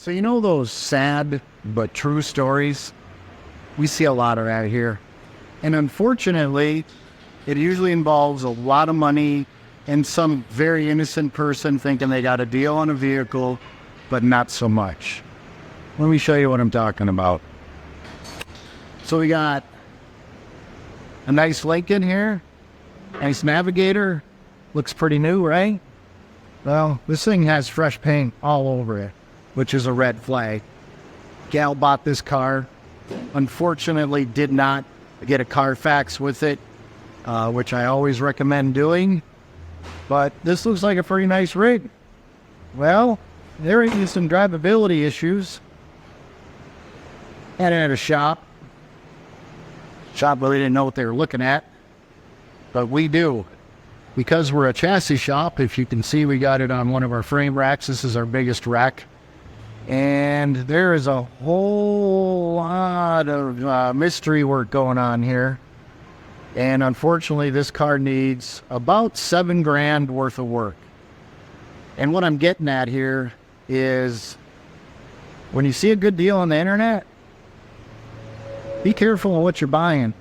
So you know those sad but true stories? We see a lot of that here. And unfortunately, it usually involves a lot of money and some very innocent person thinking they got a deal on a vehicle, but not so much. Let me show you what I'm talking about. So we got a nice Lincoln here, nice Navigator, looks pretty new, right? Well, this thing has fresh paint all over it, which is a red flag. Gal bought this car, unfortunately did not get a Carfax with it, which I always recommend doing, but this looks like a pretty nice rig. Well, there is some drivability issues. Had it at a shop. Shop really didn't know what they were looking at, but we do. Because we're a chassis shop, if you can see, we got it on one of our frame racks. This is our biggest rack. And there is a whole lot of mystery work going on here. And unfortunately, this car needs about $7,000 worth of work. And what I'm getting at here is, when you see a good deal on the internet, be careful of what you're buying.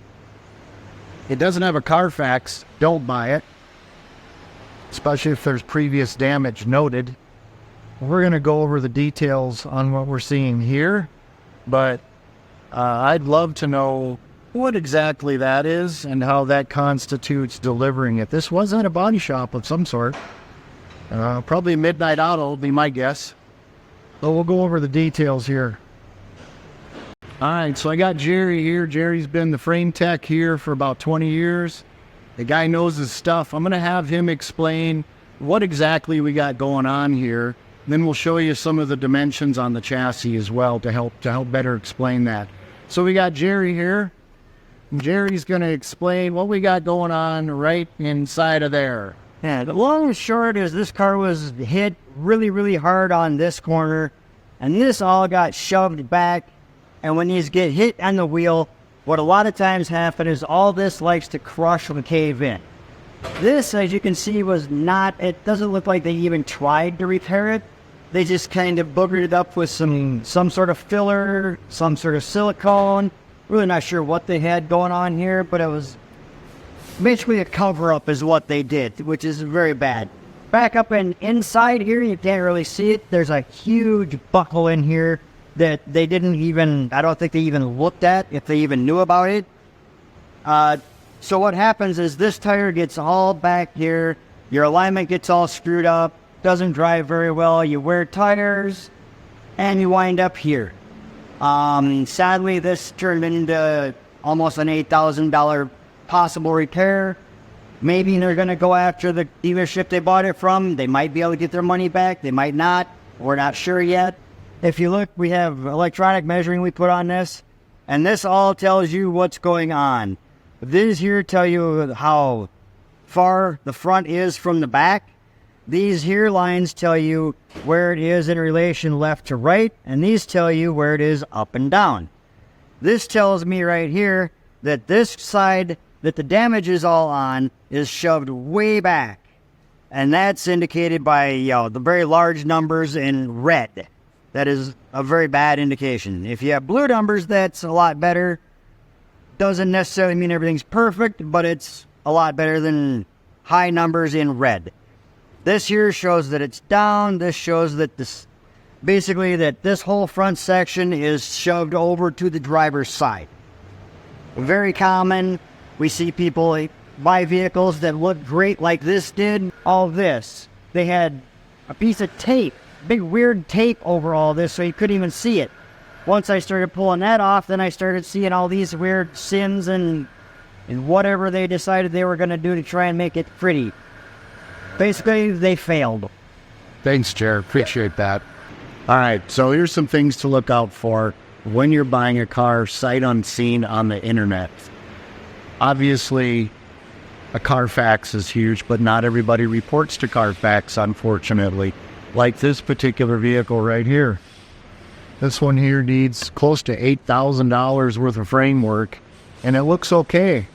It doesn't have a Carfax, don't buy it. Especially if there's previous damage noted. We're going to go over the details on what we're seeing here, but I'd love to know what exactly that is and how that constitutes delivering it. This was at a body shop of some sort. Probably Midnight Auto will be my guess. So we'll go over the details here. All right, so I got Jerry here. Jerry's been the frame tech here for about 20 years. The guy knows his stuff. I'm going to have him explain what exactly we got going on here. Then we'll show you some of the dimensions on the chassis as well to help better explain that. So we got Jerry here. Jerry's going to explain what we got going on right inside of there. Yeah, the long and short is this car was hit really, really hard on this corner, and this all got shoved back. And when these get hit on the wheel, what a lot of times happens is all this likes to crush and cave in. This, as you can see, was not, it doesn't look like they even tried to repair it. They just kind of boogered it up with some sort of filler, some sort of silicone. Really not sure what they had going on here, but it was basically a cover-up is what they did, which is very bad. Back up and inside here, you can't really see it. There's a huge buckle in here that they didn't even, I don't think they even looked at, if they even knew about it. So what happens is this tire gets all back here, your alignment gets all screwed up, doesn't drive very well, you wear tires, and you wind up here. Sadly, this turned into almost an $8,000 possible repair. Maybe they're going to go after the dealership they bought it from. They might be able to get their money back, they might not, we're not sure yet. If you look, we have electronic measuring we put on this, and this all tells you what's going on. These here tell you how far the front is from the back. These here lines tell you where it is in relation left to right, and these tell you where it is up and down. This tells me right here that this side that the damage is all on is shoved way back, and that's indicated by the very large numbers in red. That is a very bad indication. If you have blue numbers, that's a lot better. Doesn't necessarily mean everything's perfect, but it's a lot better than high numbers in red. This here shows that it's down. This shows that basically this whole front section is shoved over to the driver's side. Very common. We see people buy vehicles that look great like this did. All this. They had a piece of tape, big weird tape over all this so you couldn't even see it. Once I started pulling that off, then I started seeing all these weird sins and whatever they decided they were going to do to try and make it pretty. Basically, they failed. Thanks, Jared. Appreciate that. All right, so here's some things to look out for when you're buying a car sight unseen on the internet. Obviously, a Carfax is huge, but not everybody reports to Carfax, unfortunately. Like this particular vehicle right here. This one here needs close to $8,000 worth of framework, and it looks okay.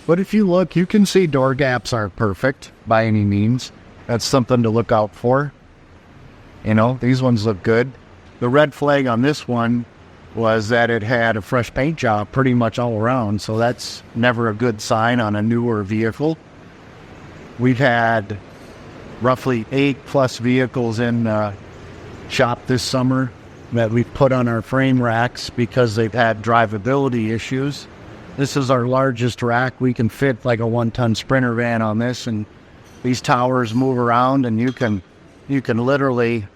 But if you look, you can see door gaps aren't perfect by any means. That's something to look out for. You know, these ones look good. The red flag on this one was that it had a fresh paint job pretty much all around, so that's never a good sign on a newer vehicle. We've had roughly 8+ vehicles in shop this summer that we've put on our frame racks because they've had drivability issues. This is our largest rack. We can fit like a 1-ton Sprinter van on this, and these towers move around, and you can literally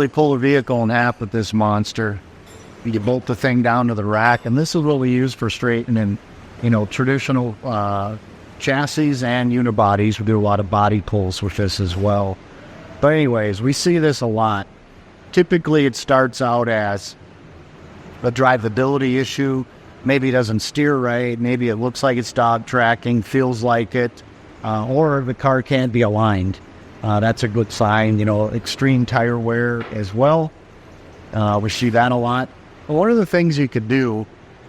pull a vehicle in half with this monster. You bolt the thing down to the rack, and this is what we use for straightening, traditional chassis and unibodies. We do a lot of body pulls with this as well. But anyways, we see this a lot. Typically, it starts out as a drivability issue. Maybe it doesn't steer right. Maybe it looks like it's dog tracking, feels like it, or the car can't be aligned. That's a good sign. Extreme tire wear as well. We see that a lot. But one of the things you could do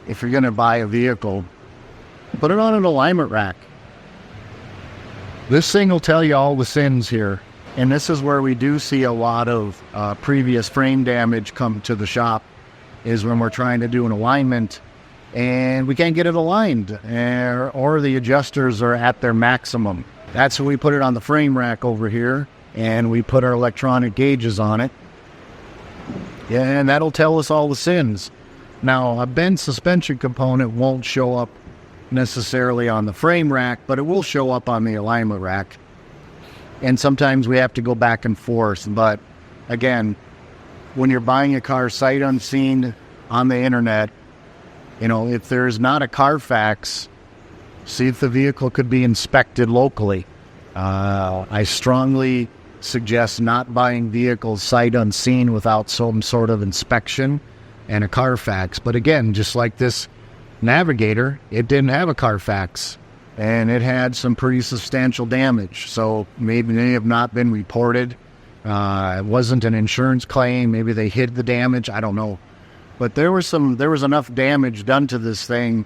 if you're going to buy a vehicle, put it on an alignment rack. This thing will tell you all the sins here. And this is where we do see a lot of previous frame damage come to the shop, is when we're trying to do an alignment and we can't get it aligned, or the adjusters are at their maximum. That's when we put it on the frame rack over here, and we put our electronic gauges on it. Yeah, and that'll tell us all the sins. Now, a bent suspension component won't show up necessarily on the frame rack, but it will show up on the alignment rack. And sometimes we have to go back and forth. But again, when you're buying a car sight unseen on the internet, if there's not a Carfax, see if the vehicle could be inspected locally. I strongly suggest not buying vehicles sight unseen without some sort of inspection and a Carfax. But again, just like this Navigator, it didn't have a Carfax, and it had some pretty substantial damage. So maybe they have not been reported. It wasn't an insurance claim. Maybe they hid the damage. I don't know. But there was enough damage done to this thing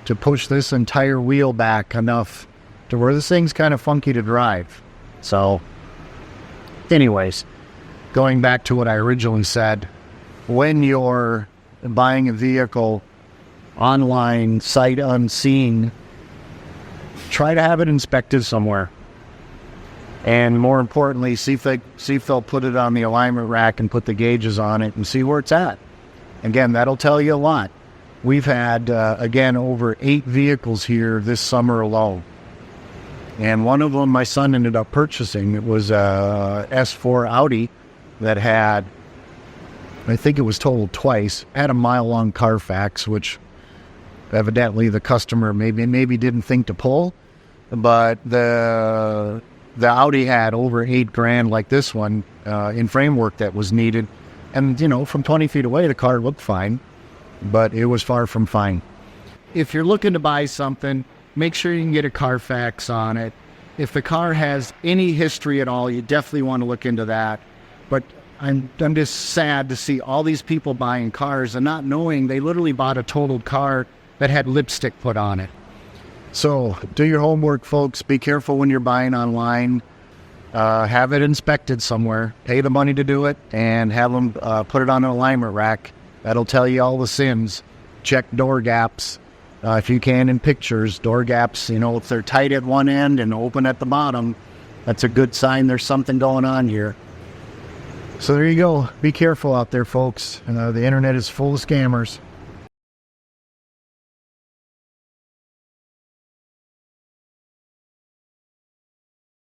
to push this entire wheel back enough to where this thing's kind of funky to drive. So anyways, going back to what I originally said, when you're buying a vehicle online, sight unseen, try to have it inspected somewhere. And more importantly, see if they'll put it on the alignment rack and put the gauges on it and see where it's at. Again, that'll tell you a lot. We've had, over 8 vehicles here this summer alone. And one of them my son ended up purchasing. It was a S4 Audi that had, I think it was totaled twice, had a mile-long Carfax, which evidently the customer maybe didn't think to pull. But the Audi had over $8,000 like this one in framework that was needed. And, from 20 feet away, the car looked fine, but it was far from fine. If you're looking to buy something, make sure you can get a Carfax on it. If the car has any history at all, you definitely want to look into that. But I'm just sad to see all these people buying cars and not knowing they literally bought a totaled car that had lipstick put on it. So do your homework, folks. Be careful when you're buying online. Have it inspected somewhere. Pay the money to do it, and have them put it on an alignment rack. That'll tell you all the sins. Check door gaps. If you can in pictures, door gaps, if they're tight at one end and open at the bottom, that's a good sign there's something going on here. So there you go. Be careful out there, folks. The internet is full of scammers.